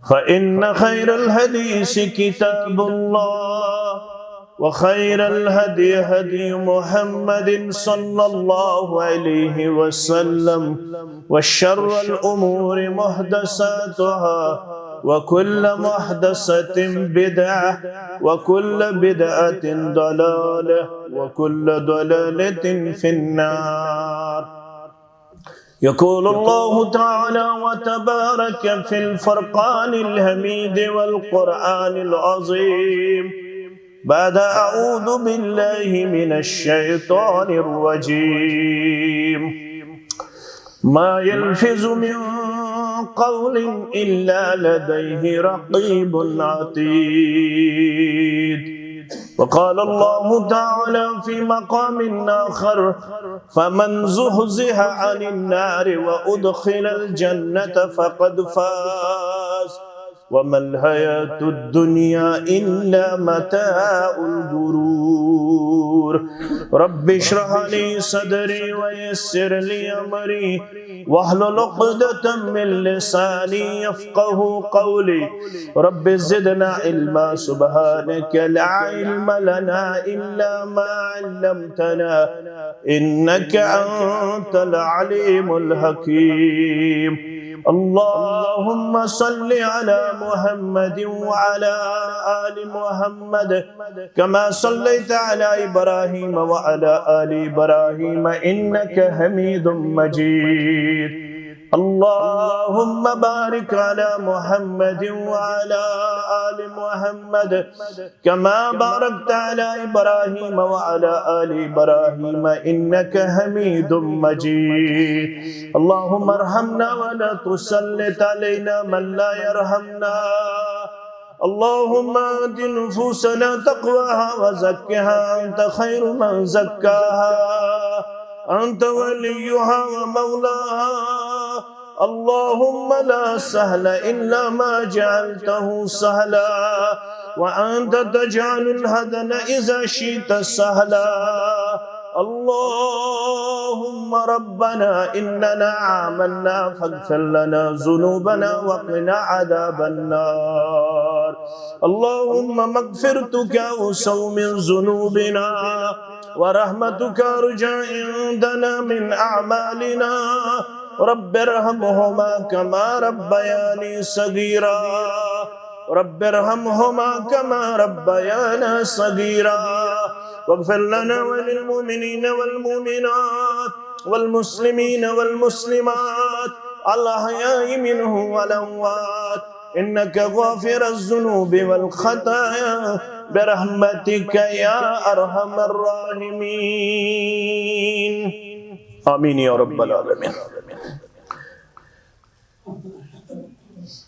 فإن خير الحديث كتاب الله وخير الهدي هدي محمد صلى الله عليه وسلم وشر الأمور محدثاتها وكل محدثة بدعة وكل بدعة ضلالة وكل ضلالة في النار. يقول الله تعالى وتبارك في الفرقان الحميد والقرآن العظيم بعد أعوذ بالله من الشيطان الرجيم ما يلفظ من قول إلا لديه رقيب عتيد. وقال الله تعالى في مقام آخر فمن زحزح عن النار وأدخل الجنة فقد فاز وما الحياة الدنيا إلا متاع الغرور. رب اشرح لي صدري ويسر لي أمري واحلل عقدة من لساني يفقه قولي. رب زدنا علما سبحانك لا علم لنا إلا ما علمتنا إنك أنت العليم الحكيم. اللهم صل على محمد وعلى آل محمد كما صليت على إبراهيم وعلى آل إبراهيم إنك حميد مجيد. اللهم بارك على محمد وعلى آل محمد كما باركت على إبراهيم وعلى آل إبراهيم إنك حميد مجيد. اللهم ارحمنا ولا تسلط علينا من لا يرحمنا. اللهم آت نفوسنا تقواها وزكها أنت خير من زكاها أنت وليها ومولاها. اللهم لا سهل إلا ما جعلته سهلا وأنت تجعل الحزن إذا شئت سهلا. اللهم ربنا إننا آمنا فاغفر لنا ذنوبنا وقنا عذاب النار. اللهم مغفرتك أوسع من ذنوبنا ورحمتك أرجى عندنا من أعمالنا. رب ارحمهما كما ربياني صغيرا رب ارحمهما كما ربيانا صغيرا. واغفر لنا وللمؤمنين والمؤمنات والمسلمين والمسلمات الأحياء منهم والأموات إنك غافر الذنوب والخطايا برحمتك يا أرحم الراحمين. آمين يا رب العالمين.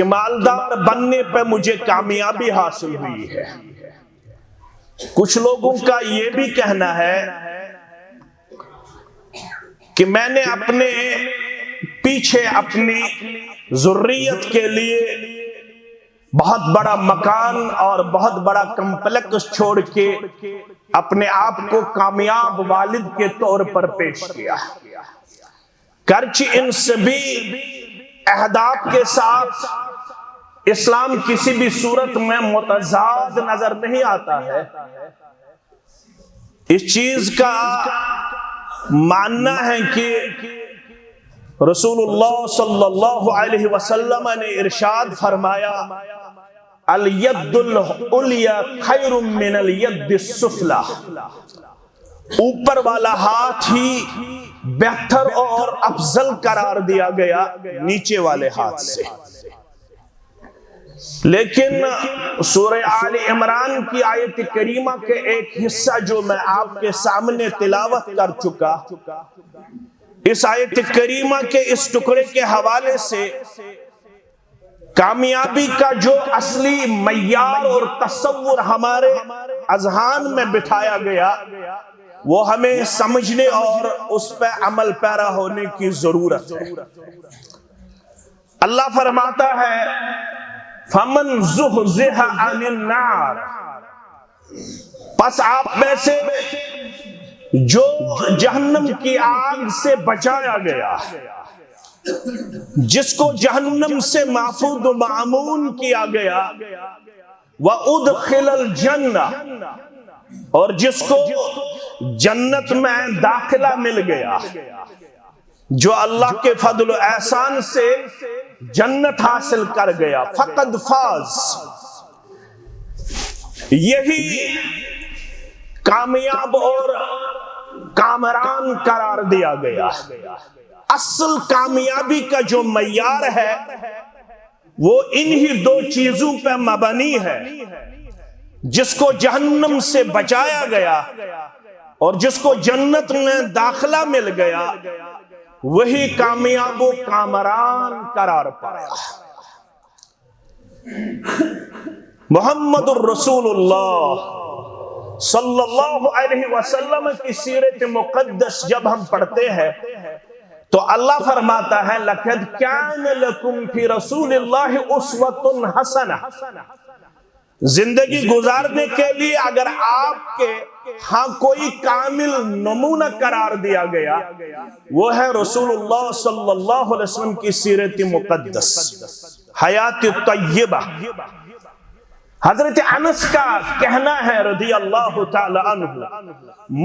کہ مالدار بننے پہ مجھے کامیابی حاصل ہوئی ہے۔ کچھ لوگوں کا یہ بھی کہنا ہے کہ میں نے اپنے پیچھے اپنی ذریت کے لیے بہت بڑا مکان اور بہت بڑا کمپلیکس چھوڑ کے اپنے آپ کو کامیاب والد کے طور پر پیش کیا۔ گرچہ ان سبھی اہداف کے ساتھ اسلام کسی بھی صورت میں متضاد نظر نہیں آتا ہے۔ اس چیز کا ماننا ہے کہ رسول اللہ صلی اللہ علیہ وسلم نے ارشاد فرمایا، الید العلیٰ خیر من الید السفلیٰ، اوپر والا ہاتھ ہی بہتر اور افضل قرار دیا گیا نیچے والے ہاتھ سے۔ لیکن سورہ آل عمران کی آیت کریمہ کے ایک حصہ جو میں آپ کے سامنے تلاوت کر چکا، اس آیت کریمہ کے اس ٹکڑے کے حوالے سے کامیابی کا جو اصلی معیار اور تصور ہمارے اذہان میں بٹھایا گیا، وہ ہمیں سمجھنے اور اس پہ عمل پیرا ہونے کی ضرورت ہے۔ اللہ فرماتا ہے، فَمَنْ زُحْزِحَ عَنِ النَّارِ، پس آپ میں سے جو جہنم کی آگ سے بچایا گیا، جس کو جہنم سے محفوظ و معمون کیا گیا، وَأُدْخِلَ الْجَنَّةِ، اور جس کو جنت میں داخلہ مل گیا، جو اللہ کے فضل و احسان سے جنت حاصل کر گیا، فقد فاز، یہی کامیاب اور کامران قرار دیا گیا۔ اصل کامیابی کا جو معیار ہے وہ انہی دو چیزوں پہ مبنی ہے، جس کو جہنم سے بچایا گیا اور جس کو جنت میں داخلہ مل گیا، وہی کامیاب و کامران قرار پایا۔ محمد الرسول اللہ صلی اللہ علیہ وسلم کی سیرت مقدس جب ہم پڑھتے ہیں تو اللہ فرماتا ہے، لَقَدْ كَانَ لَكُمْ فِي رَسُولِ اللَّهِ أُسْوَةٌ حَسَنَةٌ، زندگی گزارنے کے لیے اگر آپ کے ہاں کوئی کامل نمونہ قرار دیا گیا، وہ ہے رسول اللہ صلی اللہ علیہ وسلم کی سیرت مقدس، حیات طیبہ۔ حضرت انس کا کہنا ہے رضی اللہ تعالی عنہ،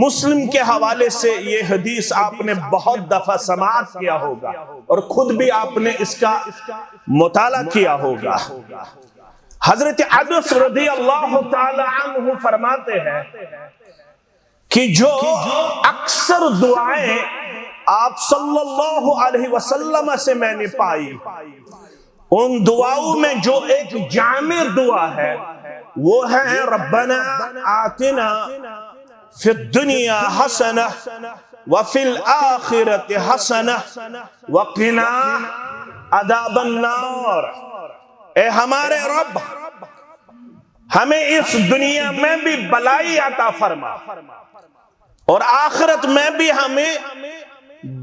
مسلم کے حوالے سے یہ حدیث آپ نے بہت دفعہ سماعت کیا ہوگا اور خود بھی آپ نے اس کا مطالعہ کیا ہوگا۔ حضرت انس رضی اللہ تعالی عنہ فرماتے ہیں کہ جو اکثر دعائیں آپ صلی اللہ علیہ وسلم سے میں نے پائی، ان دعاؤں میں جو ایک جامع دعا ہے وہ ہے، ربنا آتنا فی الدنیا حسنہ وفی الآخرۃ حسنہ وقنا عذاب النار، اے ہمارے رب ہمیں اس دنیا میں بھی بلائی عطا فرما اور آخرت میں بھی ہمیں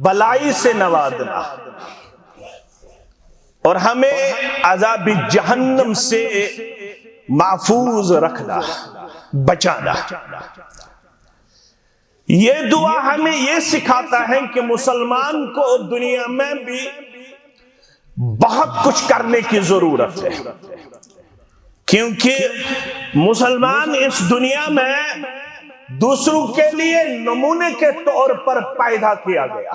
بلائی سے نوازنا اور ہمیں عذاب جہنم سے محفوظ رکھنا، بچانا۔ یہ دعا ہمیں یہ سکھاتا ہے کہ مسلمان کو دنیا میں بھی بہت کچھ کرنے کی ضرورت ہے، کیونکہ مسلمان اس دنیا میں دوسروں کے لیے نمونے کے طور پر پیدا کیا گیا۔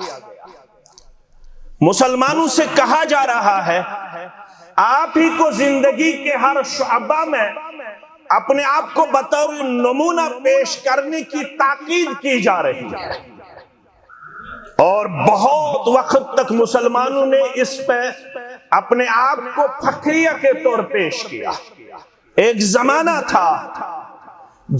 مسلمانوں سے کہا جا رہا ہے، آپ ہی کو زندگی کے ہر شعبہ میں اپنے آپ کو بطور نمونہ پیش کرنے کی تاکید کی جا رہی ہے، اور بہت وقت تک مسلمانوں نے اس پہ اپنے آپ کو فخریہ کے طور پیش کیا۔ ایک زمانہ تھا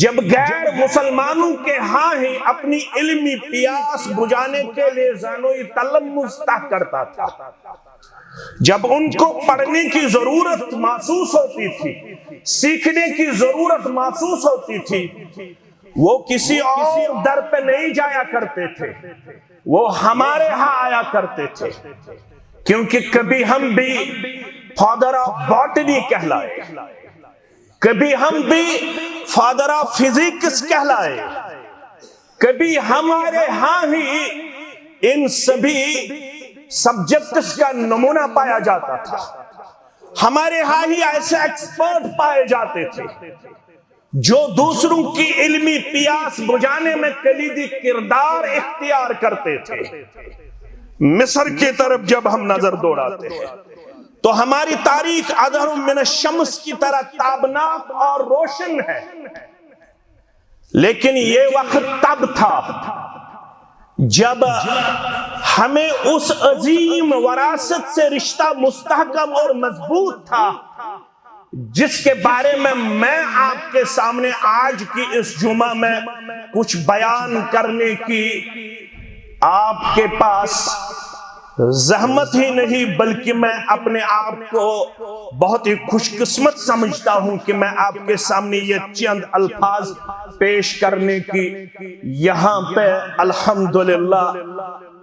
جب غیر مسلمانوں کے ہاں ہی اپنی علمی پیاس بجھانے کے لیے زانوی تلمذ کرتا تھا، جب ان کو پڑھنے کی ضرورت محسوس ہوتی تھی، سیکھنے کی ضرورت محسوس ہوتی تھی، وہ کسی اور در پہ نہیں جایا کرتے تھے، وہ ہمارے ہاں آیا کرتے تھے، کیونکہ کبھی ہم بھی فادر آف باٹنی کہلائے، کبھی ہم بھی فادر آف فزکس کہلائے، کبھی ہمارے ہاں ہی ان سبھی سبجیکٹس کا نمونہ پایا جاتا تھا، ہمارے ہاں ہی ایسے ایکسپرٹ پائے جاتے تھے جو دوسروں کی علمی پیاس بجھانے میں کلیدی کردار اختیار کرتے تھے۔ مصر کی طرف جب ہم نظر دوڑاتے ہیں تو ہماری تاریخ اظہر من الشمس کی طرح تابناک اور روشن ہے، لیکن یہ وقت تب تھا جب ہمیں اس عظیم وراثت سے رشتہ مستحکم اور مضبوط تھا جس کے بارے میں آپ کے سامنے آج کی اس جمعہ میں کچھ بیان کرنے کی آپ کے پاس زحمت ہی نہیں، بلکہ میں اپنے آپ کو بہت ہی خوش قسمت سمجھتا ہوں کہ میں آپ کے سامنے یہ چند الفاظ پیش کرنے کی یہاں پہ الحمدللہ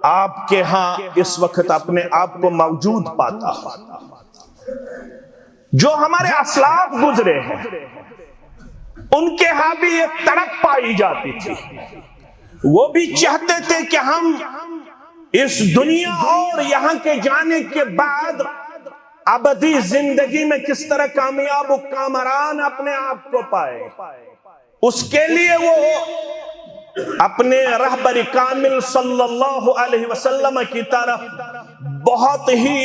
آپ کے ہاں اس وقت اپنے آپ کو موجود پاتا ہوں۔ جو ہمارے اسلاف گزرے ہیں ان کے ہاں بھی یہ تڑپ پائی جاتی تھی، وہ بھی چاہتے تھے کہ ہم اس دنیا اور یہاں کے جانے کے بعد ابدی زندگی میں کس طرح کامیاب و کامران اپنے آپ کو پائے۔ اس کے لیے وہ اپنے رہبر کامل صلی اللہ علیہ وسلم کی طرف بہت ہی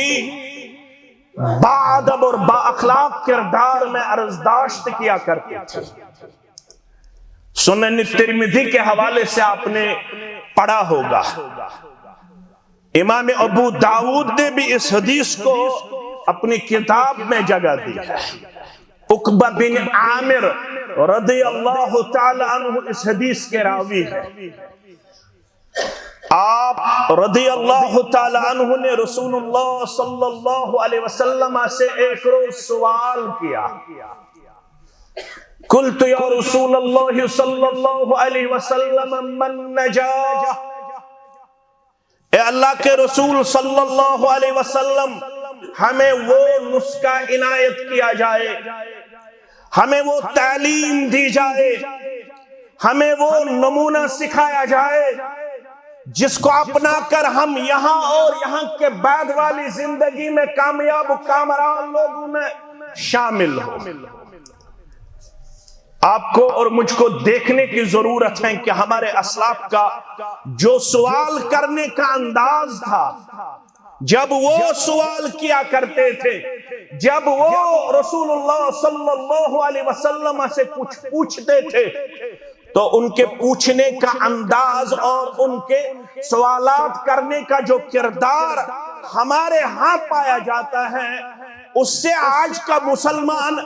باادب اور با اخلاق کردار میں عرضداشت کیا کرتے تھے۔ سنن ترمذی کے حوالے سے آپ نے پڑھا ہوگا، امام ابو داؤد نے بھی اس حدیث کو اپنی کتاب میں جگہ دی ہے۔ عقبہ بن عامر رضی اللہ تعالی عنہ اس حدیث کے راوی ہے۔ آپ رضی اللہ تعالی عنہ نے رسول اللہ صلی اللہ علیہ وسلم سے ایک روز سوال کیا، قلت یا رسول اللہ صلی اللہ علیہ وسلم من نجاح، اے اللہ کے رسول صلی اللہ علیہ وسلم ہمیں وہ نسخہ عنایت کیا جائے، ہمیں وہ تعلیم دی جائے، ہمیں وہ نمونہ سکھایا جائے جس کو اپنا کر ہم یہاں اور یہاں کے بعد والی زندگی میں کامیاب و کامران لوگوں میں شامل ہو۔ آپ کو اور مجھ کو دیکھنے کی ضرورت ہے کہ ہمارے اسلاف کا جو سوال کرنے کا انداز تھا، جب وہ سوال کیا کرتے تھے، جب وہ رسول اللہ صلی اللہ علیہ وسلم سے کچھ پوچھتے تھے، تو ان کے پوچھنے کا انداز اور ان کے سوالات کرنے کا جو کردار ہمارے ہاں پایا جاتا ہے، اس سے آج کا مسلمان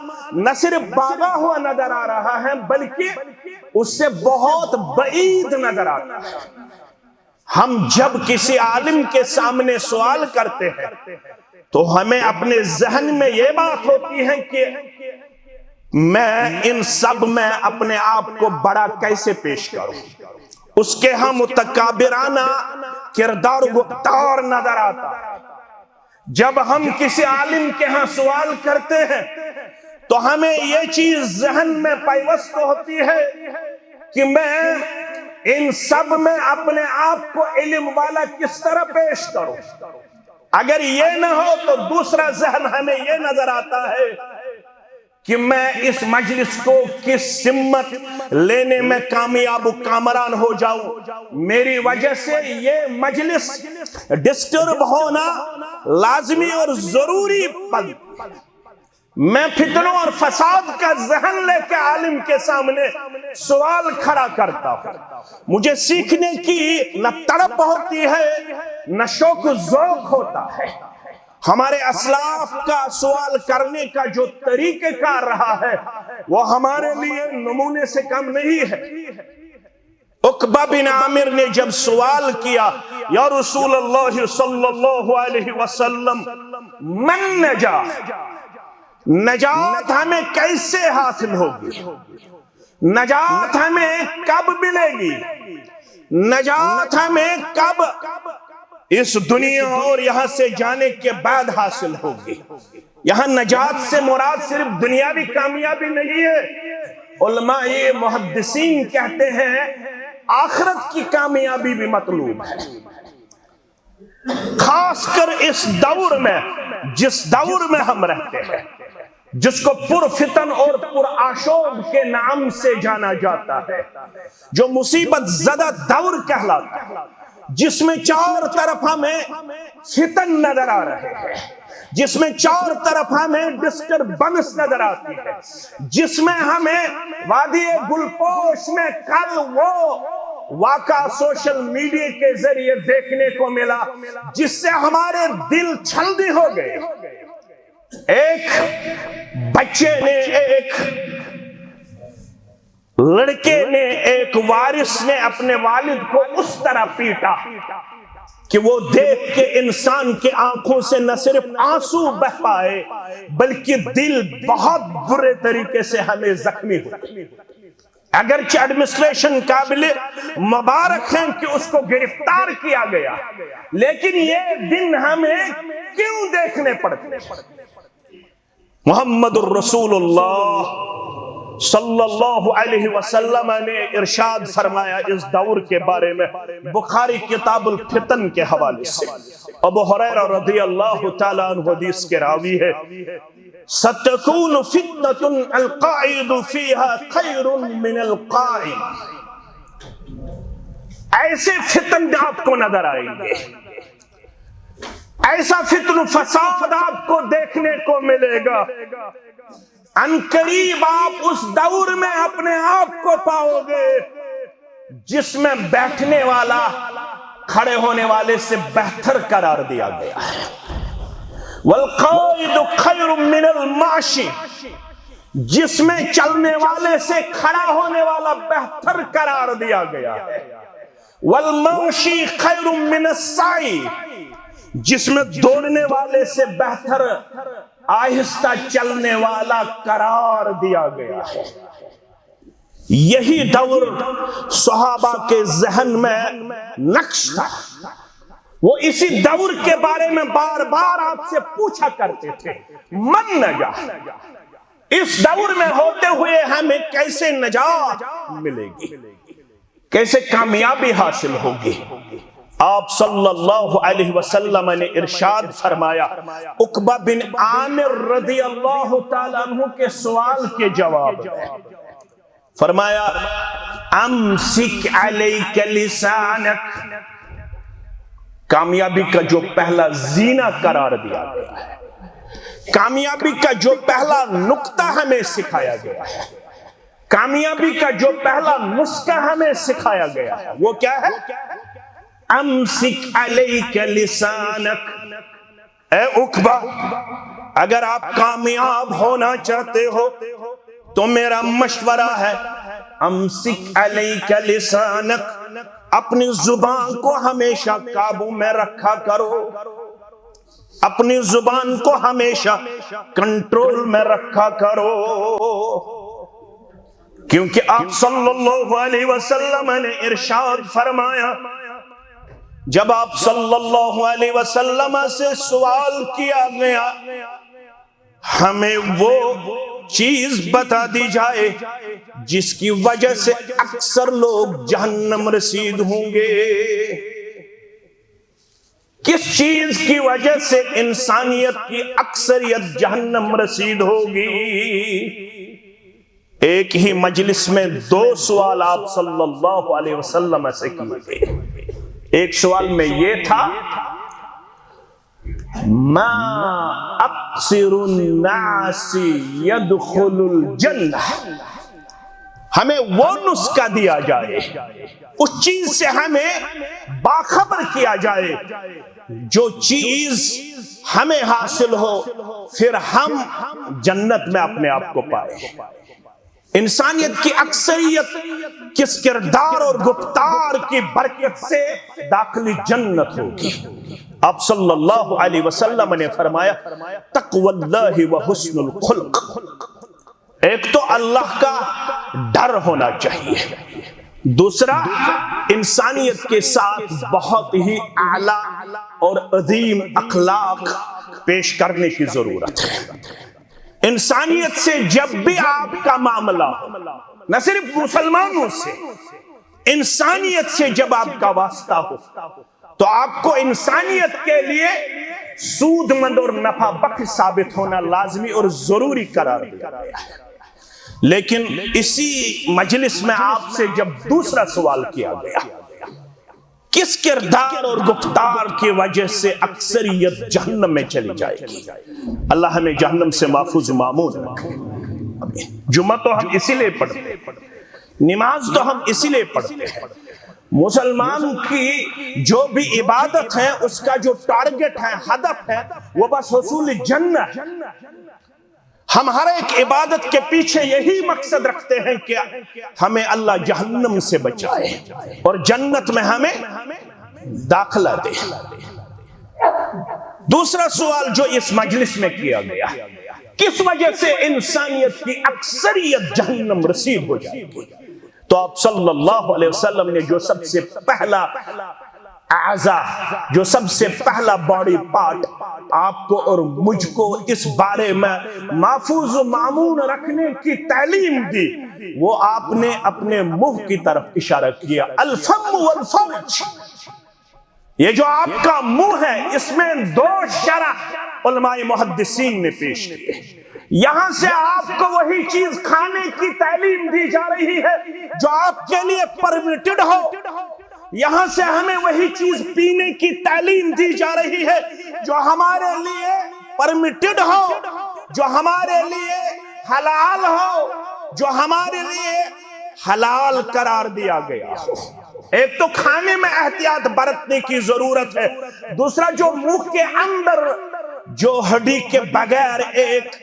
نہ صرف بھاگا ہوا نظر آ رہا ہے بلکہ اس سے بہت بعید نظر آتا ہے۔ ہم جب کسی عالم کے سامنے سوال کرتے ہیں تو ہمیں اپنے ذہن میں یہ بات ہوتی ہے کہ میں ان سب میں اپنے آپ کو بڑا کیسے پیش کروں۔ اس کے ہاں متکبرانہ کردار و گفتار نظر آتا۔ جب ہم کسی عالم کے ہاں سوال کرتے ہیں تو ہمیں یہ چیز ذہن میں پیوست ہوتی ہے کہ میں ان سب میں اپنے آپ کو علم والا کس طرح پیش کروں۔ اگر یہ نہ ہو تو دوسرا ذہن ہمیں یہ نظر آتا ہے کہ میں اس مجلس کو کس سمت لینے میں کامیاب و کامران ہو جاؤں، میری وجہ سے یہ مجلس ڈسٹرب ہونا لازمی اور ضروری پل۔ میں فتنوں اور فساد کا ذہن لے کے عالم کے سامنے سوال کھڑا کرتا ہوں۔ مجھے سیکھنے کی نہ تڑپ ہوتی ہے نہ شوق و ذوق ہوتا ہے۔ ہمارے اسلاف کا سوال کرنے کا جو طریقہ کار رہا ہے وہ ہمارے لیے نمونے سے کم نہیں ہے۔ عقبہ بن عامر نے جب سوال کیا یا رسول اللہ صلی اللہ علیہ وسلم من نجات، نجات ہمیں کیسے حاصل ہوگی، نجات ہمیں کب ملے گی، نجات ہمیں کب اس دنیا اور یہاں سے جانے کے بعد حاصل ہوگی۔ یہاں نجات سے مراد صرف دنیاوی کامیابی نہیں ہے، علماء محدثین کہتے ہیں آخرت کی کامیابی بھی مطلوب ہے، خاص کر اس دور میں، جس دور میں ہم رہتے ہیں، جس کو پر فتن اور پر آشوب کے نام سے جانا جاتا ہے، جو مصیبت زدہ دور کہلاتا ہے، جس میں چار طرف ہمیں فتن نظر آ رہے ہیں، جس میں چار طرف ہمیں ڈسٹربنس نظر آتی ہے، جس میں ہمیں وادی گلپوش میں کل وہ واقعہ سوشل میڈیا کے ذریعے دیکھنے کو ملا جس سے ہمارے دل چھلنی ہو گئے۔ ایک بچے نے، ایک لڑکے نے، ایک وارث نے اپنے والد کو اس طرح پیٹا کہ وہ دیکھ کے انسان کے آنکھوں سے نہ صرف آنسو بہ پائے بلکہ دل بہت برے طریقے سے ہمیں زخمی ہوئے۔ اگرچہ ایڈمنسٹریشن قابل مبارک ہیں کہ اس کو گرفتار کیا گیا، لیکن یہ دن ہمیں کیوں دیکھنے پڑتے؟ محمد الرسول اللہ صلی اللہ علیہ وسلم نے ارشاد فرمایا اس دور کے بارے میں، بخاری کتاب الفتن کے حوالے سے، ابو ہریرہ رضی اللہ تعالیٰ عنہ حدیث کے راوی ہے، ستکون فتنۃ القاعد فیہا خیر من القائم، ایسے فتن آپ کو نظر آئیں گے، ایسا فتن و فساد آپ کو دیکھنے کو ملے گا، ان قریب آپ اس دور میں اپنے آپ کو پاؤ گے جس میں بیٹھنے والا کھڑے ہونے والے سے بہتر قرار دیا گیا ہے، والقائد خیر من الماشی، جس میں چلنے والے سے کھڑا ہونے والا بہتر قرار دیا گیا ہے، والماشی خیر من السعی، جس میں دوڑنے والے سے بہتر آہستہ چلنے والا قرار دیا گیا ہے۔ یہی دور صحابہ کے ذہن میں نقش تھا، وہ اسی دور کے بارے میں بار بار آپ سے پوچھا کرتے تھے، من نجات، اس دور میں ہوتے ہوئے ہمیں کیسے نجات ملے گی، کیسے کامیابی حاصل ہوگی؟ آپ صلی اللہ علیہ وسلم نے ارشاد فرمایا، عقبہ بن عامر رضی اللہ تعالیٰ عنہ کے سوال کے جواب میں فرمایا، امسک علیک لسانک، کامیابی کا جو پہلا زینہ قرار دیا گیا ہے، کامیابی کا جو پہلا نقطہ ہمیں سکھایا گیا ہے، کامیابی کا جو پہلا نسخہ ہمیں سکھایا گیا ہے، وہ کیا ہے؟ امسک علیک لسانک، اے عقبہ اگر آپ کامیاب ہونا چاہتے ہو تو میرا مشورہ ہے، امسک علیک لسانک، اپنی زبان کو ہمیشہ قابو میں رکھا کرو، اپنی زبان کو ہمیشہ کنٹرول میں رکھا کرو، کیونکہ آپ صلی اللہ علیہ وسلم نے ارشاد فرمایا، جب آپ صلی اللہ علیہ وسلم سے سوال کیا گیا ہمیں وہ چیز بتا دی جائے جس کی وجہ سے اکثر لوگ جہنم رسید ہوں گے، کس چیز کی وجہ سے انسانیت کی اکثریت جہنم رسید ہوگی؟ ایک ہی مجلس میں دو سوال آپ صلی اللہ علیہ وسلم سے کیے گئے۔ ایک سوال میں یہ تھا، ما اقصر الناس يدخل الجنہ، ہمیں وہ نسخہ دیا جائے، اس چیز سے ہمیں باخبر کیا جائے جو چیز ہمیں حاصل ہو پھر ہم جنت میں اپنے آپ کو پائے۔ انسانیت کی اکثریت کس کردار اور گفتار کی برکت سے داخل جنت ہوگی؟ آپ صلی اللہ علیہ وسلم نے فرمایا تقوی اللہ و حسن الخلق، ایک تو اللہ کا ڈر ہونا چاہیے، دوسرا انسانیت کے ساتھ بہت ہی اعلیٰ اور عظیم اخلاق پیش کرنے کی ضرورت ہے۔ انسانیت سے جب بھی آپ کا معاملہ ہو، نہ صرف مسلمانوں سے، انسانیت سے جب آپ کا واسطہ ہو تو آپ کو انسانیت کے لیے سود مند اور نفع بخش ثابت ہونا لازمی اور ضروری قرار دیا گیا ہے۔ لیکن اسی مجلس میں آپ سے جب دوسرا سوال کیا گیا، کس کردار اور گفتار کی وجہ سے اکثریت جہنم میں چلی جائے گی؟ اللہ ہمیں جہنم سے محفوظ مامون رکھے۔ جمعہ تو ہم اسی لیے پڑھتے ہیں، نماز تو ہم اسی لیے پڑھتے ہیں۔ مسلمان کی جو بھی عبادت ہے اس کا جو ٹارگٹ ہے، ہدف ہے، وہ بس حصول جنت۔ ہم ہر ایک عبادت کے پیچھے یہی مقصد رکھتے ہیں کہ ہمیں اللہ جہنم سے بچائے اور جنت میں ہمیں داخلہ دے۔ دوسرا سوال جو اس مجلس میں کیا گیا، کس وجہ سے انسانیت کی اکثریت جہنم رسید ہو جائے گی؟ تو آپ صلی اللہ علیہ وسلم نے جو سب سے پہلا اعضا، جو سب سے پہلا باڈی پارٹ آپ کو اور مجھ کو اس بارے میں محفوظ و معمون رکھنے کی تعلیم دی، وہ آپ نے اپنے منہ کی طرف اشارہ کیا، الفم والفرج۔ یہ جو آپ کا منہ ہے، اس میں دو شرح علماء محدثین نے پیش کیے۔ یہاں سے آپ کو وہی چیز کھانے کی تعلیم دی جا رہی ہے جو آپ کے لیے پرمیٹڈ ہو، یہاں سے ہمیں وہی چیز پینے کی تعلیم دی جا رہی ہے جو ہمارے لیے پرمیٹڈ ہو، جو ہمارے لیے حلال ہو، جو ہمارے لیے حلال قرار دیا گیا ہو۔ ایک تو کھانے میں احتیاط برتنے کی ضرورت ہے، دوسرا جو منہ کے اندر جو ہڈی کے بغیر ایک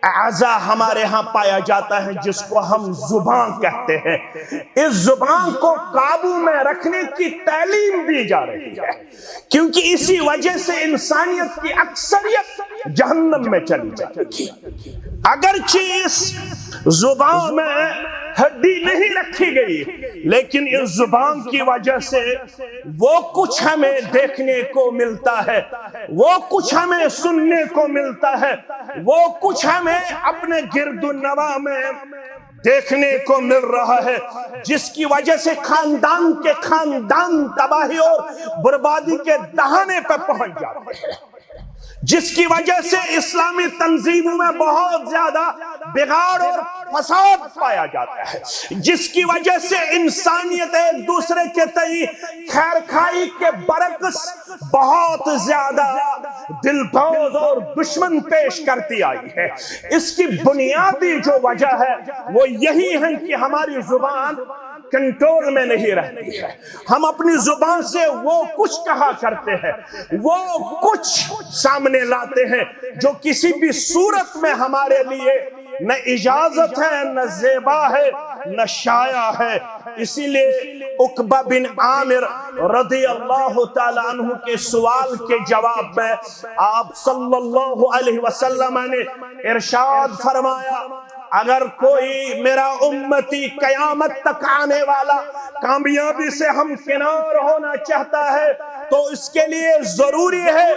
اعضا ہمارے ہاں پایا جاتا ہے جس کو ہم زبان کہتے ہیں، اس زبان کو قابو میں رکھنے کی تعلیم دی جا رہی ہے، کیونکہ اسی وجہ سے انسانیت کی اکثریت جہنم میں چلی جائے گی۔ اگرچہ اس زبان میں ہڈی نہیں رکھی گئی، لیکن اس زبان کی وجہ سے وہ کچھ ہمیں دیکھنے کو ملتا ہے، وہ کچھ ہمیں سننے کو ملتا ہے، وہ کچھ ہمیں اپنے گرد و نواح میں دیکھنے کو مل رہا ہے، جس کی وجہ سے خاندان کے خاندان تباہی اور بربادی کے دہانے پر پہنچ جاتے ہیں، جس کی وجہ سے اسلامی تنظیموں میں بہت زیادہ بگاڑ اور فساد پایا جاتا ہے، جس کی وجہ سے انسانیت ایک دوسرے کے تئیں خیر خواہی کے برعکس بہت زیادہ دلبوز اور دشمن پیش کرتی آئی ہے۔ اس کی بنیادی جو وجہ ہے وہ یہی ہے کہ ہماری زبان کنٹرول میں نہیں رہتی ہے۔ ہم اپنی زبان سے وہ کچھ کہا کرتے ہیں، وہ کچھ سامنے لاتے ہیں جو کسی بھی صورت میں ہمارے لیے نہ اجازت ہے، نہ زیبا ہے، نہ شائع ہے۔ اسی لیے عقبہ بن عامر رضی اللہ تعالی عنہ کے سوال کے جواب میں آپ صلی اللہ علیہ وسلم نے ارشاد فرمایا، اگر کوئی میرا امتی قیامت تک آنے والا کامیابی سے ہمکنار ہونا چاہتا ہے تو اس کے لیے ضروری ہے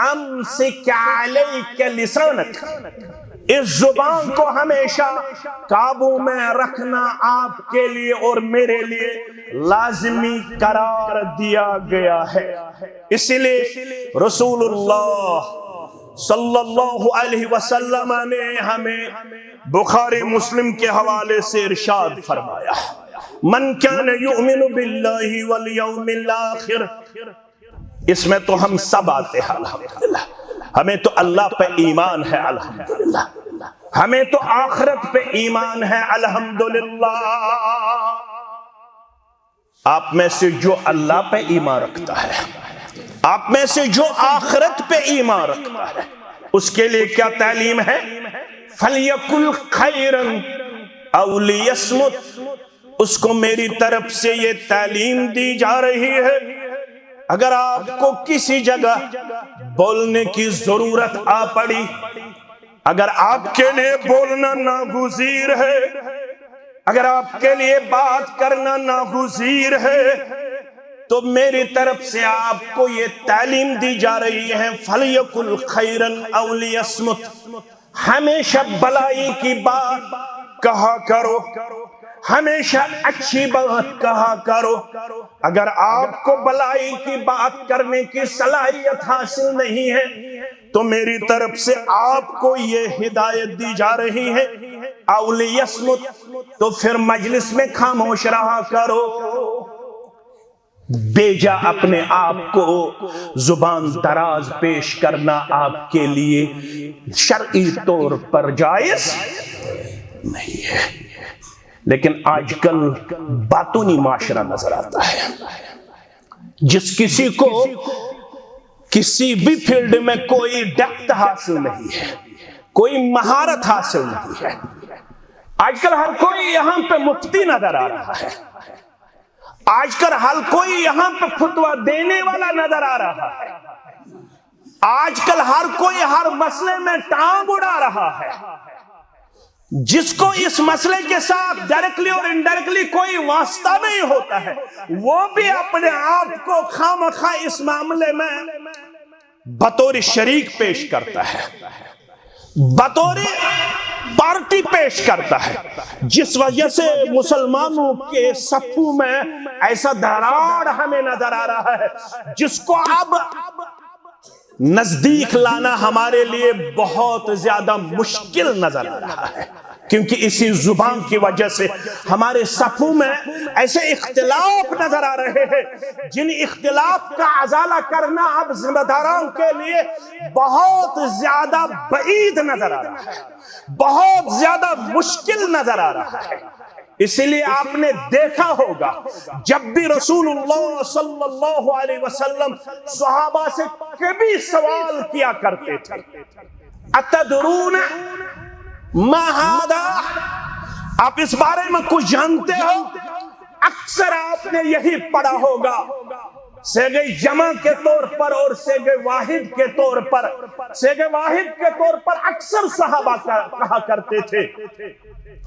امسک علیک لسانک، اس زبان کو ہمیشہ قابو میں رکھنا آپ کے لیے اور میرے لیے لازمی قرار دیا گیا ہے۔ اسی لیے رسول اللہ صلی اللہ علیہ وسلم نے ہمیں بخاری مسلم کے حوالے سے ارشاد فرمایا، من کان یؤمن باللہ والیوم الآخر۔ اس میں تو ہم سب آتے ہیں الحمدللہ، ہمیں تو اللہ پہ ایمان ہے الحمدللہ، ہمیں تو آخرت پہ ایمان ہے الحمدللہ۔ آپ میں سے جو اللہ پہ ایمان رکھتا ہے، آپ میں سے جو آخرت پہ ایمان رکھتا ہے، اس کے لیے کیا تعلیم ہے؟ فَلْيَقُلْ خَيْرًا، او لیصمت، اس کو میری طرف سے یہ تعلیم دی جا رہی ہے، اگر آپ کو کسی جگہ بولنے کی ضرورت آ پڑی، اگر آپ کے لیے بولنا ناگزیر ہے، اگر آپ کے لیے بات کرنا ناگزیر ہے، تو میری طرف سے آپ کو یہ تعلیم دی جا رہی ہے فَلْيَقُلْ خَيْرًا أَوْ لِيَصْمُتْ، ہمیشہ بھلائی کی بات کہا کرو، ہمیشہ اچھی بات کہا کرو۔ اگر آپ کو بھلائی کی بات کرنے کی صلاحیت حاصل نہیں ہے تو میری طرف سے آپ کو یہ ہدایت دی جا رہی ہے أَوْ لِيَصْمُتْ، تو پھر مجلس میں خاموش رہا کرو۔ بیجا اپنے آپ کو زبان دراز پیش کرنا آپ کے لیے شرعی طور پر جائز نہیں ہے، لیکن آج کل باطنی معاشرہ نظر آتا ہے، جس کسی کو کسی بھی فیلڈ میں کوئی ڈیپتھ حاصل نہیں ہے، کوئی مہارت حاصل نہیں ہے، آج کل ہر کوئی یہاں پہ مفتی نظر آ رہا ہے، آج کل ہر کوئی یہاں پہ فتویٰ دینے والا نظر آ رہا ہے، آج کل ہر کوئی ہر مسئلے میں ٹانگ اڑا رہا ہے، جس کو اس مسئلے کے ساتھ ڈائریکٹلی اور انڈائریکٹلی کوئی واسطہ نہیں ہوتا ہے، وہ بھی اپنے آپ کو خامخواہ اس معاملے میں بطور شریک پیش کرتا ہے، بطور پارٹی پیش کرتا ہے، جس وجہ سے مسلمانوں کے صفوں میں ایسا دراڑ ہمیں نظر آ رہا ہے جس کو اب نزدیک لانا ہمارے لیے بہت زیادہ مشکل نظر آ رہا ہے، کیونکہ اسی زبان کی وجہ سے ہمارے صفوں میں ایسے اختلاف نظر آ رہے ہیں جن اختلاف کا ازالہ کرنا اب ذمہ داران کے لیے بہت زیادہ بعید نظر آ رہا ہے، بہت زیادہ مشکل نظر آ رہا ہے۔ اسی لیے آپ نے دیکھا ہوگا جب بھی رسول اللہ صلی اللہ علیہ وسلم صحابہ سے کبھی سوال کیا کرتے تھے، اتدرون ما ھذا، آپ اس بارے میں کچھ جانتے ہو؟ اکثر آپ نے یہی پڑھا ہوگا، سیغ جمع کے طور پر اور سیغ واحد کے طور پر، سیغ واحد کے طور پر اکثر صحابہ کہا کرتے تھے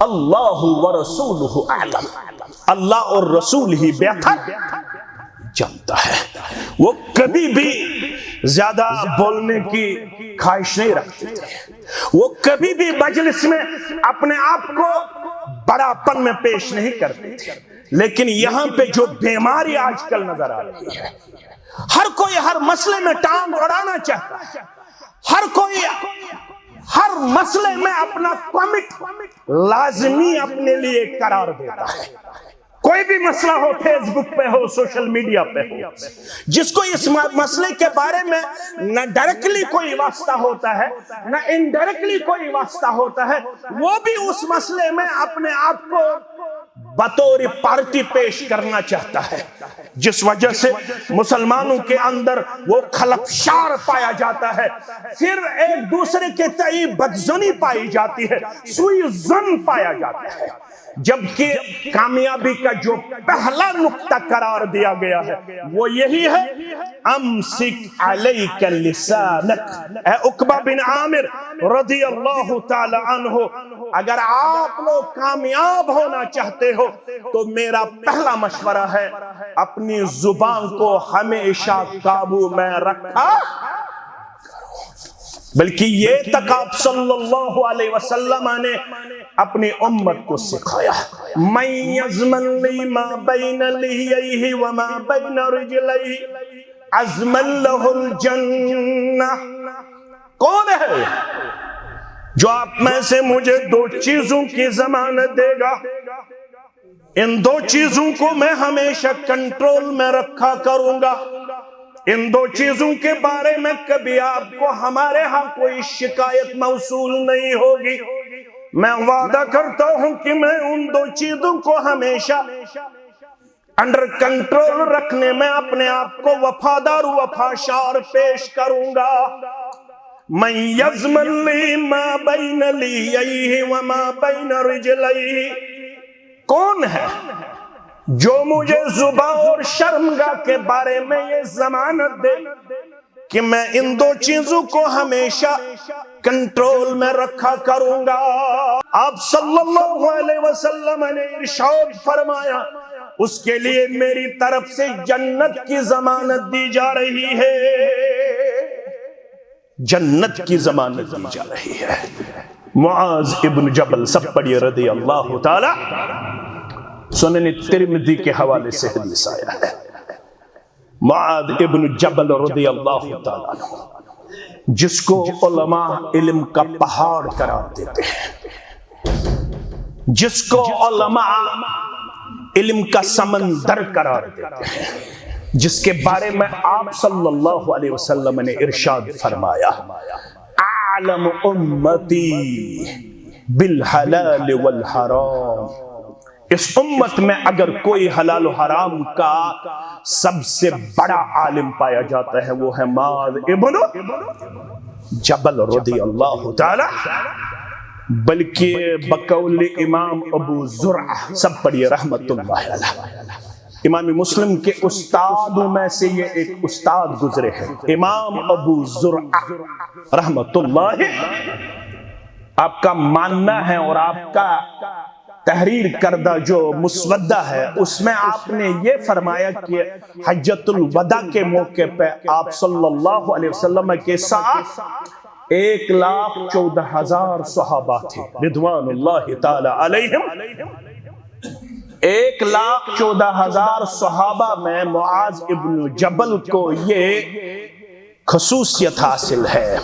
اللہ ورسولہ اعلم، اللہ اور رسول ہی بہتر جانتا ہے۔ وہ کبھی بھی زیادہ بولنے کی خواہش نہیں رکھتے تھے، وہ کبھی بھی مجلس میں اپنے آپ کو بڑا پن میں پیش نہیں کرتے تھے، لیکن یہاں پہ جو بیماری آج کل نظر آ رہی ہے، ہر کوئی ہر مسئلے میں ٹانگ اڑانا چاہتا ہے، ہر کوئی ہر مسئلے میں اپنا کمٹ لازمی اپنے لیے قرار دیتا ہے، کوئی بھی مسئلہ ہو، فیس بک پہ ہو، سوشل میڈیا پہ ہو، جس کو اس مسئلے کے بارے میں نہ ڈائریکٹلی کوئی واسطہ ہوتا ہے نہ انڈائریکٹلی کوئی واسطہ ہوتا ہے، وہ بھی اس مسئلے میں اپنے آپ کو بطور پارٹی پیش کرنا چاہتا ہے، جس وجہ سے مسلمانوں کے اندر وہ خلفشار پایا جاتا ہے، پھر ایک دوسرے کے تئیں بدظنی پائی جاتی ہے، سوء ظن پایا جاتا ہے، جبکہ کامیابی کا جو پہلا نقطہ قرار دیا گیا ہے وہ یہی ہے امسک علیک لسانک، اے عقبہ بن عامر رضی اللہ تعالی عنہ، اگر آپ لوگ کامیاب ہونا چاہتے ہو تو میرا پہلا مشورہ ہے اپنی زبان کو ہمیشہ قابو میں رکھا، بلکہ یہ تک آپ صلی اللہ علیہ وسلم نے اپنی امت کو سکھایا، من یضمن لی ما بین لحییہ وما بین رجلیہ اضمن لہ الجنہ، کون ہے جو آپ میں سے مجھے دو چیزوں کی ضمانت دے گا، ان دو چیزوں کو میں ہمیشہ کنٹرول میں رکھا کروں گا، ان دو چیزوں کے بارے میں کبھی آپ کو ہمارے ہاں کوئی شکایت موصول نہیں ہوگی، میں وعدہ کرتا ہوں کہ میں ان دو چیزوں کو ہمیشہ انڈر کنٹرول رکھنے میں اپنے آپ کو وفادار و وفاشار پیش کروں گا۔ من یضمن لی ما بین لیہ وما بین رجلیہ، کون ہے جو مجھے زباں اور شرمگاہ کے بارے میں یہ ضمانت دے کہ میں ان دو چیزوں کو ہمیشہ کنٹرول میں رکھا کروں گا۔ آپ صلی اللہ علیہ وسلم نے ارشاد فرمایا اس کے لیے میری طرف سے جنت کی ضمانت دی جا رہی ہے، جنت کی ضمانت دی جا رہی ہے۔ معاذ ابن جبل، سب پڑھیے رضی اللہ تعالی، سنن ترمذی کے حوالے سے حدیث آیا ہے۔ معاذ ابن جبل رضی اللہ تعالی عنہ، جس کو علماء علم کا پہاڑ قرار دیتے ہیں، جس کو علماء علم کا سمندر قرار دیتے ہیں، جس کے بارے میں آپ صلی اللہ علیہ وسلم نے ارشاد فرمایا اعلم امتی بالحلال والحرام، اس امت میں اگر کوئی حلال و حرام کا سب سے بڑا عالم پایا جاتا ہے وہ ہے معاذ ابن جبل رضی اللہ تعالی، بلکہ بقول امام ابو زرعہ، سب پڑھیے رحمت اللہ علیہ، امام مسلم کے استادوں میں سے یہ ایک استاد گزرے ہیں، امام ابو زرعہ رحمت اللہ۔ آپ کا ماننا ہے اور آپ کا تحریر کردہ جو مسودہ ہے اس میں آپ نے یہ فرمایا کہ حجۃ الوداع کے موقع پہ آپ صلی اللہ علیہ وسلم کے ساتھ 1,14,000 صحابہ تھے رضوان اللہ تعالی علیہم۔ 1,14,000 صحابہ میں معاذ ابن جبل کو یہ خصوصیت حاصل ہے،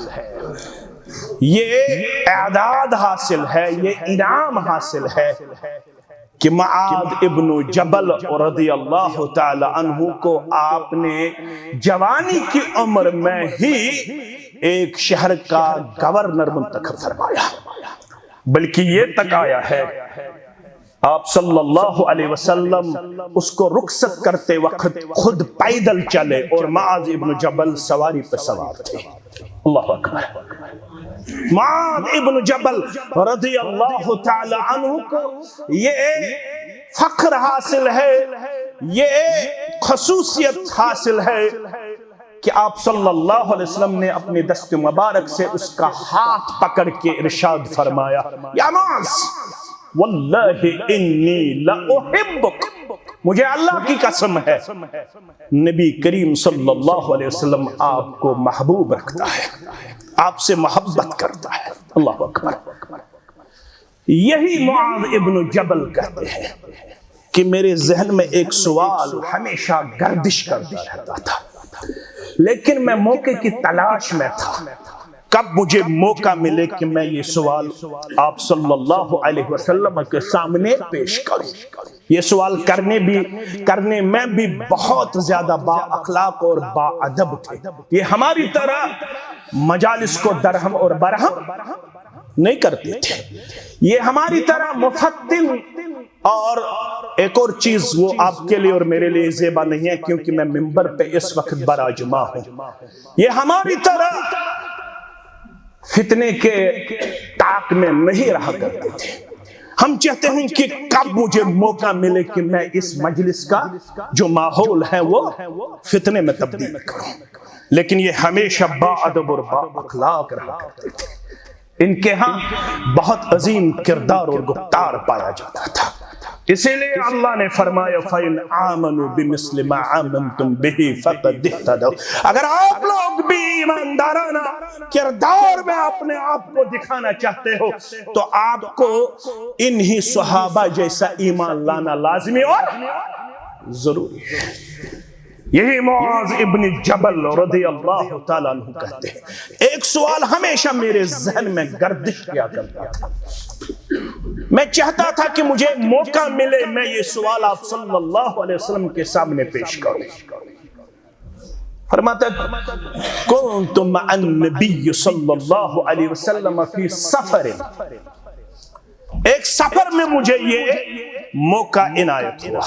یہ اعداد حاصل ہے، یہ انعام حاصل ہے کہ معاذ ابن جبل رضی اللہ تعالی عنہ کو آپ نے جوانی کی عمر میں ہی ایک شہر کا گورنر منتخب فرمایا، بلکہ یہ تک آیا ہے آپ صلی اللہ علیہ وسلم اس کو رخصت کرتے وقت خود پیدل چلے اور معاذ ابن جبل سواری پر سوار تھے۔ اللہ اکبر۔ معاذ ابن جبل رضی اللہ تعالی عنہ کو یہ فخر حاصل ہے، یہ خصوصیت حاصل ہے کہ آپ صلی اللہ علیہ وسلم نے اپنی دست مبارک سے اس کا ہاتھ پکڑ کے ارشاد فرمایا یا معاذ واللہ انی لأحبک، مجھے اللہ کی قسم ہے نبی کریم صلی اللہ علیہ وسلم آپ کو محبوب رکھتا ہے، آپ سے محبت کرتا ہے۔ اللہ اکبر۔ یہی معاذ ابن جبل کہتے ہیں کہ میرے ذہن میں ایک سوال ہمیشہ گردش کرتا رہتا تھا، لیکن میں موقع کی تلاش میں تھا، کب مجھے موقع ملے کہ میں یہ سوال آپ صلی اللہ علیہ وسلم کے سامنے پیش کروں۔ یہ سوال کرنے میں بھی بہت زیادہ با اخلاق اور با ادب تھے، یہ ہماری طرح مجالس کو درہم اور برہم نہیں کرتے تھے، یہ ہماری طرح مفتن اور ایک اور چیز وہ آپ کے لیے اور میرے لیے زیبا نہیں ہے کیونکہ میں منبر پہ اس وقت براجما ہوں، یہ ہماری طرح فتنے کے طاق میں نہیں رہا کرتے تھے۔ ہم چاہتے ہیں کہ کب مجھے موقع ملے کہ میں اس مجلس کا جو ماحول ہے وہ فتنے میں تبدیل کروں، لیکن یہ ہمیشہ با ادب اور با اخلاق رہا کرتے تھے، ان کے ہاں بہت عظیم کردار اور گفتار پایا جاتا تھا۔ اسی لیے اللہ نے فرمایا فَإِنْ آمَنُوا بِمِثْلِ مَا آمَنْتُمْ بِهِ فَقَدِ اهْتَدَوْا، اگر آپ لوگ بھی ایماندارانہ کردار میں اپنے آپ کو دکھانا چاہتے ہو تو آپ کو انہی صحابہ جیسا ایمان لانا لازمی اور ضروری ہے۔ یہی معاذ ابن جبل رضی اللہ تعالیٰ عنہ کہتے ہیں، ایک سوال ہمیشہ میرے ذہن میں گردش کیا کرتا تھا، میں چاہتا تھا کہ مجھے موقع ملے میں یہ سوال آپ صلی اللہ علیہ وسلم کے سامنے پیش کروں۔ فرماتا كنت مع النبی صلی اللہ علیہ وسلم فی سفر، ایک سفر میں مجھے یہ موقع عنایت ہوا،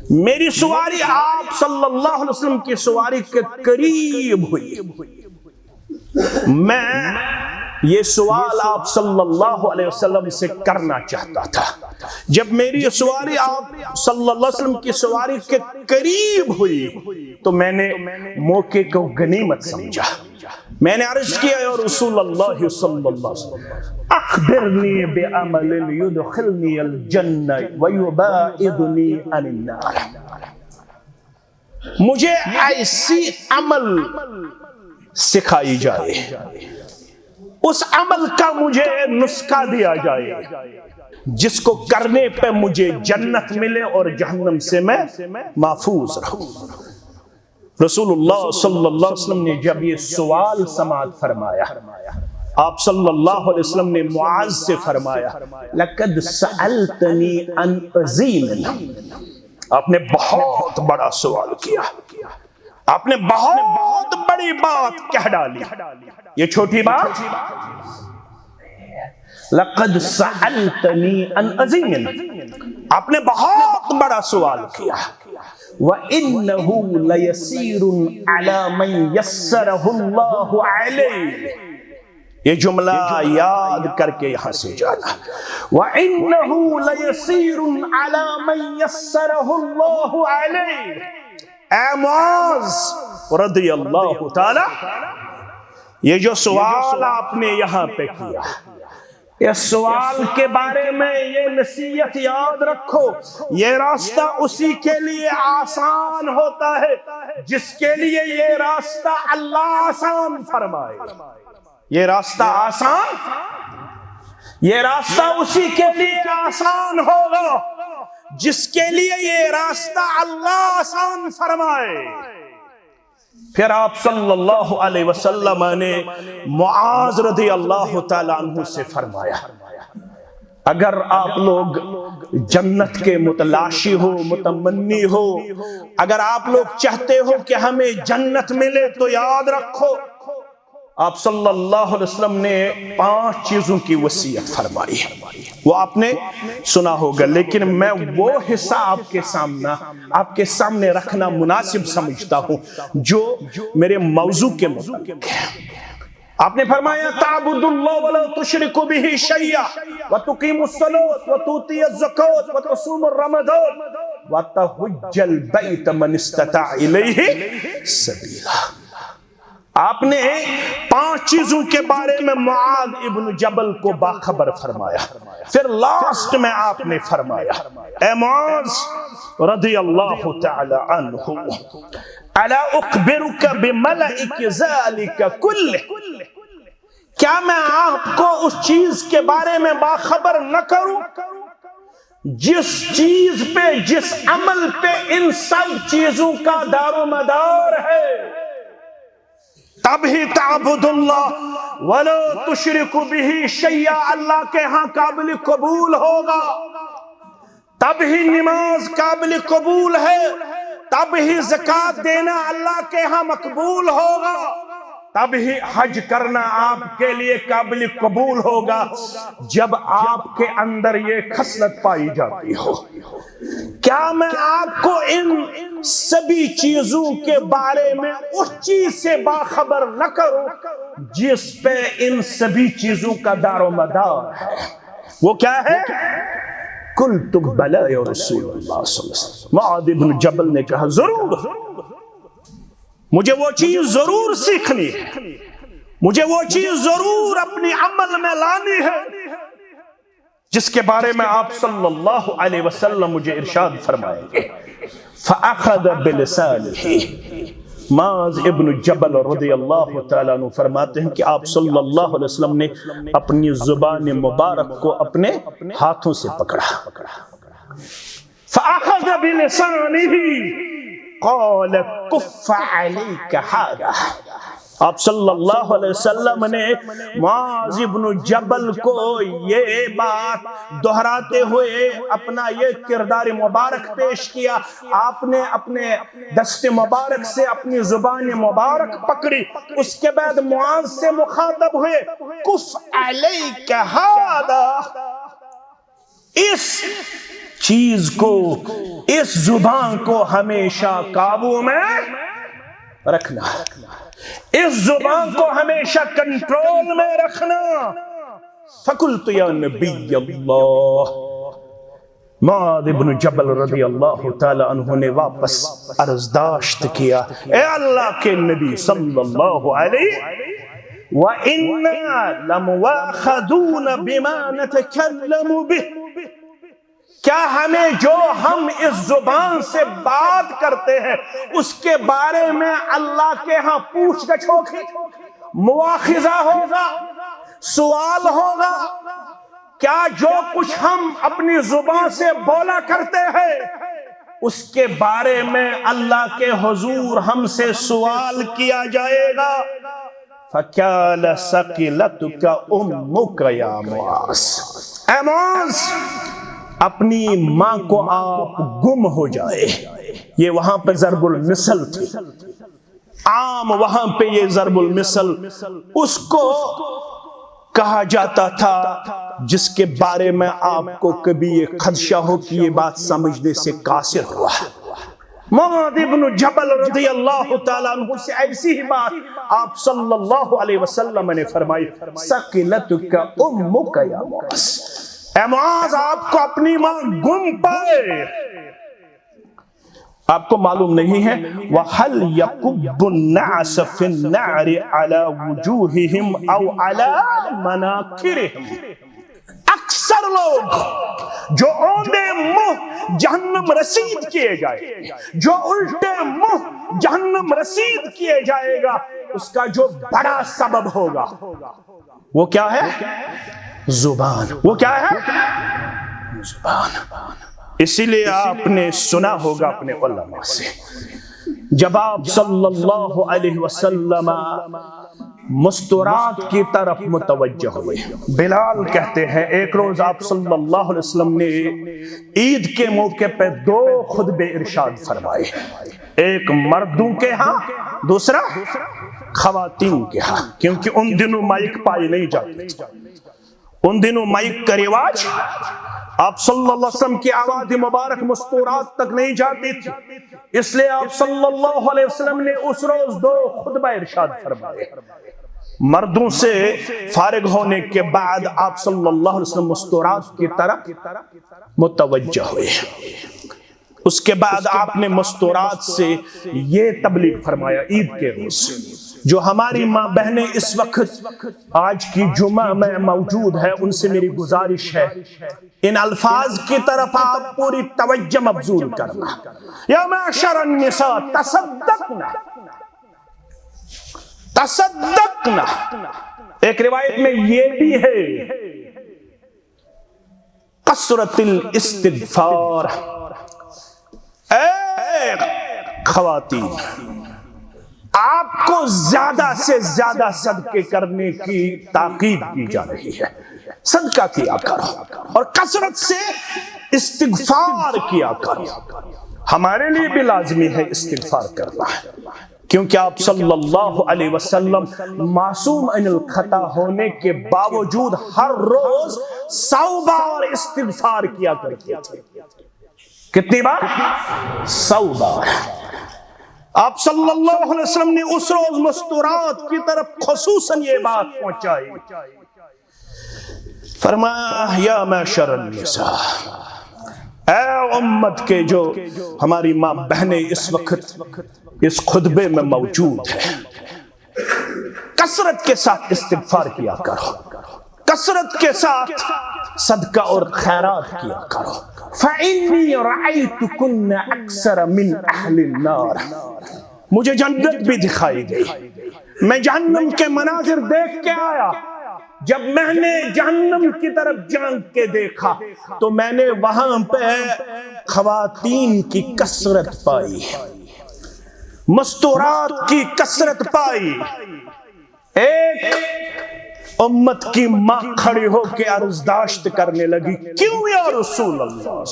میری سواری آپ صلی اللہ علیہ وسلم کی سواری کے قریب ہوئی، میں یہ سوال آپ صلی اللہ علیہ وسلم سے کرنا چاہتا تھا. جب میری سواری آپ صلی اللہ علیہ وسلم کی سواری کے قریب ہوئی تو میں نے موقع کو غنیمت سمجھا. میں نے عرض کیا یا رسول اللہ صلی اللہ علیہ وسلم اخبرنی بعمل یدخلنی الجنہ ویباعدنی عن النار. مجھے ایسی عمل سکھائی جائے, اس عمل کا مجھے نسخہ دیا جائے جس کو کرنے پہ مجھے جنت ملے اور جہنم سے میں محفوظ رہوں. رسول اللہ صلی اللہ علیہ وسلم نے جب یہ سوال سماعت فرمایا, آپ صلی اللہ علیہ وسلم نے معاذ سے فرمایا لقد سألتنی عن عظیم. آپ نے بہت بڑا سوال کیا, آپ نے بہت بڑی بات کہہ ڈالی. یہ چھوٹی بات, لقد سألتنی عن عظیم, آپ نے بہت بڑا سوال کیا. وَإِنَّهُ لَيَسِيرٌ عَلَى مَنْ يَسَّرَهُ اللَّهُ عَلَيْهِ. یہ جملہ یاد کر کے یہاں سے جانا. وَإِنَّهُ لَيَسِيرٌ عَلَى مَنْ يَسَّرَهُ اللَّهُ عَلَيْهِ. اے معاذ رضی اللہ تعالی, یہ جو سوال آپ نے یہاں پہ کیا, اس سوال کے بارے میں یہ نصیحت یاد رکھو, یہ راستہ اسی کے لیے آسان ہوتا ہے جس کے لیے یہ راستہ اللہ آسان فرمائے. یہ راستہ آسان, یہ راستہ اسی کے لیے آسان ہوگا جس کے لیے یہ راستہ اللہ آسان فرمائے. پھر آپ صلی اللہ علیہ وسلم نے معاذ رضی اللہ تعالیٰ عنہ سے فرمایا اگر آپ لوگ جنت کے متلاشی ہو, متمنی ہو, اگر آپ لوگ چاہتے ہو کہ ہمیں جنت ملے تو یاد رکھو, آپ صلی اللہ علیہ وسلم نے 5 چیزوں کی وصیت فرمائی. وہ آپ نے سنا ہوگا, لیکن میں وہ حصہ آپ کے سامنے رکھنا مناسب سمجھتا ہوں جو میرے موضوع کے مطابق ہے. آپ نے فرمایا تعبد اللہ ولا تشرک به شیئا وتقیم الصلاۃ وتؤتی الزکوۃ وتصوم رمضان وتحج البیت من استطاع الیہ سبیلا. آپ نے 5 چیزوں کے بارے میں معاذ ابن جبل کو باخبر فرمایا. پھر لاسٹ میں آپ نے فرمایا اے معاذ رضی اللہ تعالی عنہ الا اخبرک بملئک ذلک کلہ, کیا میں آپ کو اس چیز کے بارے میں باخبر نہ کروں جس چیز پہ, جس عمل پہ ان سب چیزوں کا دار و مدار ہے. تب ہی تعبد اللہ ولا تشرک به شیئا اللہ کے ہاں قابل قبول ہوگا, تب ہی نماز قابل قبول ہے, تب ہی زکوٰۃ دینا اللہ کے ہاں مقبول ہوگا, تب ہی حج کرنا آپ کے لیے قابل قبول ہوگا جب آپ کے اندر یہ خصلت پائی جاتی ہو. کیا میں آپ کو ان سبھی چیزوں کے بارے میں اس چیز سے باخبر نہ کروں جس پہ ان سبھی چیزوں کا دار و مدار ہے؟ وہ کیا ہے؟ قلت بلی یا رسول اللہ صلی اللہ علیہ وسلم. معاذ بن جبل نے کہا ضرور, مجھے وہ چیز ضرور سیکھنی ہے, مجھے وہ چیز ضرور اپنی عمل میں لانی ہے جس کے بارے میں آپ صلی اللہ علیہ وسلم مجھے ارشاد فرمائیں گے. فَأَخَذَ بِلِسَانِهِ. معاذ ابن جبل رضی اللہ تعالیٰ عنہ فرماتے ہیں کہ آپ صلی اللہ علیہ وسلم نے اپنی زبان مبارک کو اپنے ہاتھوں سے پکڑا. فَأَخَذَ بِلِسَانِهِ قال کف علیک ھذا. آپ صلی اللہ علیہ وسلم نے معاذ بن جبل کو یہ بات دہراتے ہوئے اپنا یہ کردار مبارک پیش کیا. آپ نے اپنے دست مبارک سے اپنی زبان مبارک پکڑی, اس کے بعد معاذ سے مخاطب ہوئے کف علیک ھذا. اس چیز کو, اس زبان کو ہمیشہ قابو میں رکھنا, اس زبان کو ہمیشہ کنٹرول میں رکھنا۔ فقلت یا نبی اللہ، معاذ بن جبل رضی اللہ تعالی عنہ نے واپس عرضداشت کیا، اے اللہ کے نبی صلی اللہ علیہ وَإِنَّا لَمُوَاخَذُونَ بِمَا نَتَكَلَّمُ بِهِ، کیا ہمیں جو ہم اس زبان سے بات کرتے ہیں اس کے بارے میں اللہ کے ہاں پوچھ گچھ ہوگی، مواخذہ ہوگا، سوال ہوگا؟ کیا جو کچھ ہم اپنی زبان سے بولا کرتے ہیں اس کے بارے میں اللہ کے حضور ہم سے سوال کیا جائے گا؟ فَكَالَ سَقِلَتُكَ أُمُّكَ يَا مُعَاذ، اے معاذ اپنی ماں کو آپ گم ہو جائے۔ یہ وہاں پہ ضرب المثل تھی، عام وہاں پہ یہ ضرب المثل اس کو کہا جاتا تھا جس کے بارے میں آپ کو کبھی یہ خدشہ ہو کہ یہ بات سمجھنے سے قاصر ہوا۔ معاذ بن جبل رضی اللہ تعالیٰ عنہ سے ایسی ہی بات آپ صلی اللہ علیہ وسلم نے فرمائی، ثقلتک امک یا معاذ، اے معاذ آپ کو اپنی ماں گم پائے۔ آپ کو معلوم نہیں ہے وَهَلْ يَقُبُّ النَّعْسَ فِي النَّعْرِ عَلَى وُجُوهِهِمْ أَوْ عَلَى مَنَاكِرِهِمْ، اکثر لوگ جو اونڈے منہ جہنم رسید کیے جائے، جو الٹے منہ جہنم رسید کیے جائے گا، اس کا جو بڑا سبب ہوگا وہ کیا ہے؟ زبان۔ وہ کیا ہے؟ زبان۔ اسی لیے آپ نے سنا ہوگا اپنے علماء سے، جب آپ صلی اللہ علیہ وسلم مستورات کی طرف متوجہ ہوئے، بلال کہتے ہیں ایک روز آپ صلی اللہ علیہ وسلم نے عید کے موقع پہ 2 خطبے ارشاد فرمائے، ایک مردوں کے ہاں، دوسرا خواتین کے ہاں، کیونکہ ان دنوں مائک پائے نہیں جاتے تھے، ان دنوں مائک کا رواج، آپ صلی اللہ علیہ وسلم کی آواز مبارک مستورات تک نہیں جاتی تھی، اس لیے آپ صلی اللہ علیہ وسلم نے اس روز 2 خطبہ ارشاد فرمائے۔ مردوں سے فارغ ہونے کے بعد آپ صلی اللہ علیہ وسلم مستورات کی طرف متوجہ ہوئے، اس کے بعد آپ نے مستورات سے یہ تبلیغ فرمایا عید کے روز۔ جو ہماری ماں بہنیں اس وقت آج کی جمعہ میں موجود ہے ان سے میری گزارش ہے ان الفاظ کی طرف آپ پوری توجہ مبذول کرنا۔ یا معشر النساء تصدقنا، تصدقنا۔ ایک روایت میں یہ بھی ہے کثرت الاستغفار، اے خواتین آپ کو زیادہ سے زیادہ صدقے کرنے کی تاکید کی جا رہی ہے، صدقہ کیا کرو اور کثرت سے استغفار کیا کرو۔ ہمارے لیے بھی لازمی ہے استغفار کرنا، کیونکہ آپ صلی اللہ علیہ وسلم معصوم عن الخطا ہونے کے باوجود ہر روز 100 بار استغفار کیا کرتے تھے۔ کتنی بار؟ 100 بار۔ آپ صلی اللہ علیہ وسلم نے اس روز مستورات کی طرف خصوصاً یہ بات پہنچائی، فرمایا یا معشر النساء، اے امت کے جو ہماری ماں بہنیں اس وقت اس خطبے میں موجود ہیں، کثرت کے ساتھ استغفار کیا کرو، کثرت کے ساتھ صدقہ اور خیرات کیا کرو۔ فَإِنِّي رَأَيْتُكُنَّ أَكْثَرَ مِنْ أَهْلِ النَّارِ، مجھے جنت بھی دکھائی گئی، میں جہنم کے مناظر دیکھ کے آیا، جب میں نے جہنم کی طرف جھانک کے دیکھا تو میں نے وہاں پہ خواتین کی کثرت پائی، مستورات کی کثرت پائی۔ ایک امت کی ماں کھڑی ہو کے عرضداشت کرنے لگی، کیوں یا رسول اللہ،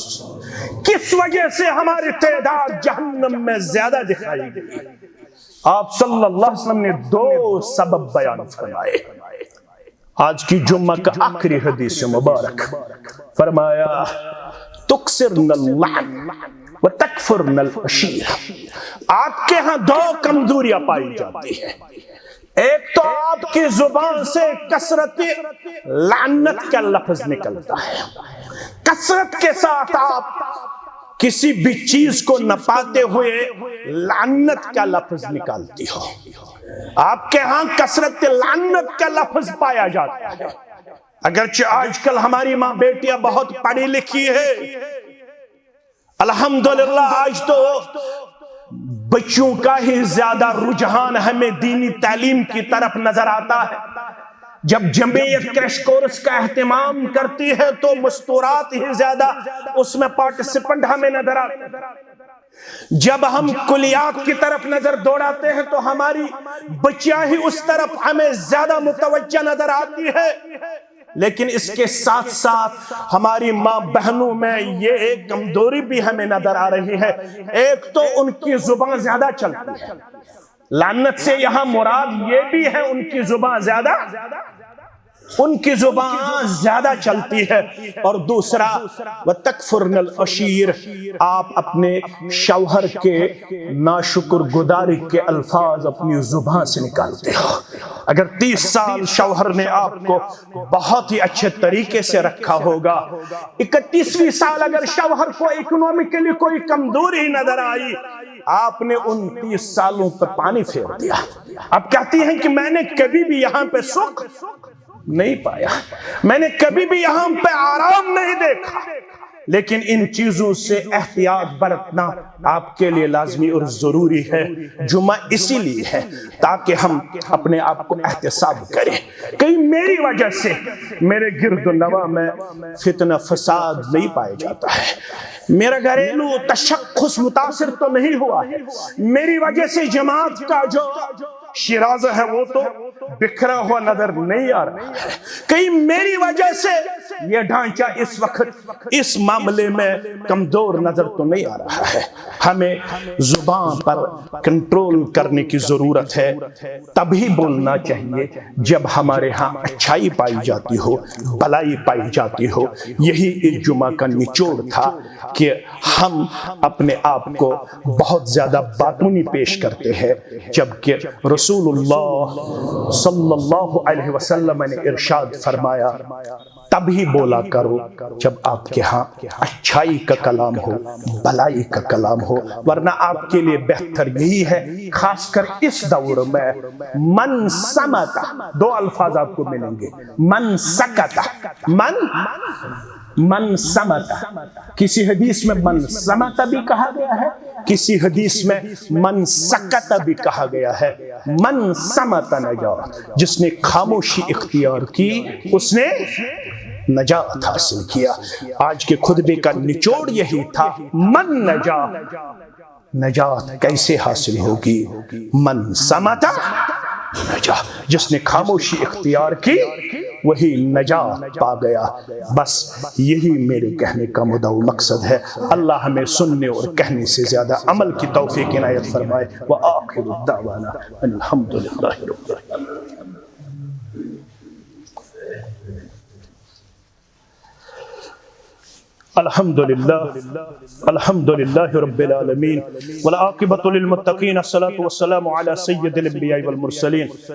کس وجہ سے ہماری تعداد جہنم میں زیادہ دکھائی گئی؟ آپ صلی اللہ علیہ وسلم نے 2 سبب بیان فرمائے۔ آج کی جمعہ کا آخری حدیث مبارک فرمایا تکسرن اللعن وتکفرن العشیر، آپ کے ہاں 2 کمزوریاں پائی جاتی ہیں، ایک تو آپ کی زبان سے کثرت لعنت کا لفظ نکلتا ہے، کثرت کے ساتھ آپ کسی بھی چیز کو نپاتے ہوئے لعنت کا لفظ نکالتی ہو۔ آپ کے ہاں کثرت لعنت کا لفظ پایا جاتا ہے، اگرچہ آج کل ہماری ماں بیٹیاں بہت پڑھی لکھی ہے، الحمدللہ آج تو بچوں کا ہی زیادہ رجحان ہمیں دینی تعلیم کی طرف نظر آتا ہے۔ جب جمعیت کریش کورس کا اہتمام کرتی ہے تو مستورات ہی زیادہ اس میں پارٹیسپنٹ ہمیں نظر آتے ہیں۔ جب ہم کلیات کی طرف نظر دوڑاتے ہیں تو ہماری بچیاں ہی اس طرف ہمیں زیادہ متوجہ نظر آتی ہے، لیکن اس کے ساتھ ساتھ ہماری ماں بہنوں میں یہ ایک کمزوری بھی ہمیں نظر آ رہی ہے۔ ایک تو ان کی زبان زیادہ چلتی ہے، لعنت سے یہاں مراد یہ بھی ہے ان کی زبان زیادہ چلتی ہے، اور دوسرا وَتَكْفُرْنَ الْعَشِيرَ، آپ اپنے شوہر کے ناشکر گزاری کے الفاظ اپنی زبان سے نکالتے ہو۔ اگر 30 سال شوہر نے آپ کو بہت ہی اچھے طریقے سے رکھا ہوگا، 31ویں سال اگر شوہر کو اکنومیکلی کوئی کمزوری نظر آئی، آپ نے ان 30 سالوں پر پانی پھیر دیا۔ اب کہتی ہیں کہ میں نے کبھی بھی یہاں پہ سکھ نہیں پایا، میں نے کبھی بھی یہاں پہ آرام نہیں دیکھا، لیکن ان چیزوں سے احتیاط برتنا آپ کے لیے لازمی اور ضروری ہے۔ جمعہ اسی لیے ہے تاکہ ہم اپنے آپ کو احتساب کریں، کہیں میری وجہ سے میرے گرد و نواح میں فتنہ فساد نہیں پایا جاتا ہے، میرا گھریلو تشخص متاثر تو نہیں ہوا ہے، میری وجہ سے جماعت کا جو شیرازہ ہے وہ تو بکھرا ہوا نظر نہیں آ رہا ہے، کہیں میری وجہ سے یہ ڈھانچہ اس وقت اس معاملے میں کمزور نظر تو نہیں آ رہا ہے۔ ہمیں زبان پر کنٹرول کرنے کی ضرورت ہے، تبھی بولنا چاہیے جب ہمارے ہاں اچھائی پائی جاتی ہو، بھلائی پائی جاتی ہو۔ یہی اس جمعہ کا نچوڑ تھا کہ ہم اپنے آپ کو بہت زیادہ باطنی پیش کرتے ہیں، جبکہ رسول اللہ صلی اللہ علیہ وسلم نے ارشاد فرمایا تبھی بولا کرو جب آپ کے ہاں اچھائی کا کلام ہو، بھلائی کا کلام ہو، ورنہ آپ کے لیے بہتر یہی ہے، خاص کر اس دور میں، من سمت، 2 الفاظ آپ کو ملیں گے، من سکت، من سمت، کسی حدیث میں من سمت بھی کہا گیا ہے، کسی حدیث میں من سکت بھی کہا گیا ہے۔ من سمت نجات، جس نے خاموشی اختیار کی اس نے نجات حاصل کیا۔ آج کے خطبے کا نچوڑ یہی تھا، من نجات کیسے حاصل ہوگی؟ من سمت نجات، جس نے خاموشی اختیار کی وہی نجات پا گیا۔ بس یہی میرے کہنے کا مدعا و مقصد ہے۔ اللہ ہمیں سننے اور کہنے سے زیادہ عمل کی توفیق عنایت فرمائے۔ وآخر الدعوانا الحمدللہ رب العالمین۔ الحمدللہ رب العالمین، والعاقبۃ للمتقین، الصلاۃ والسلام علی سید الانبیاء والمرسلین۔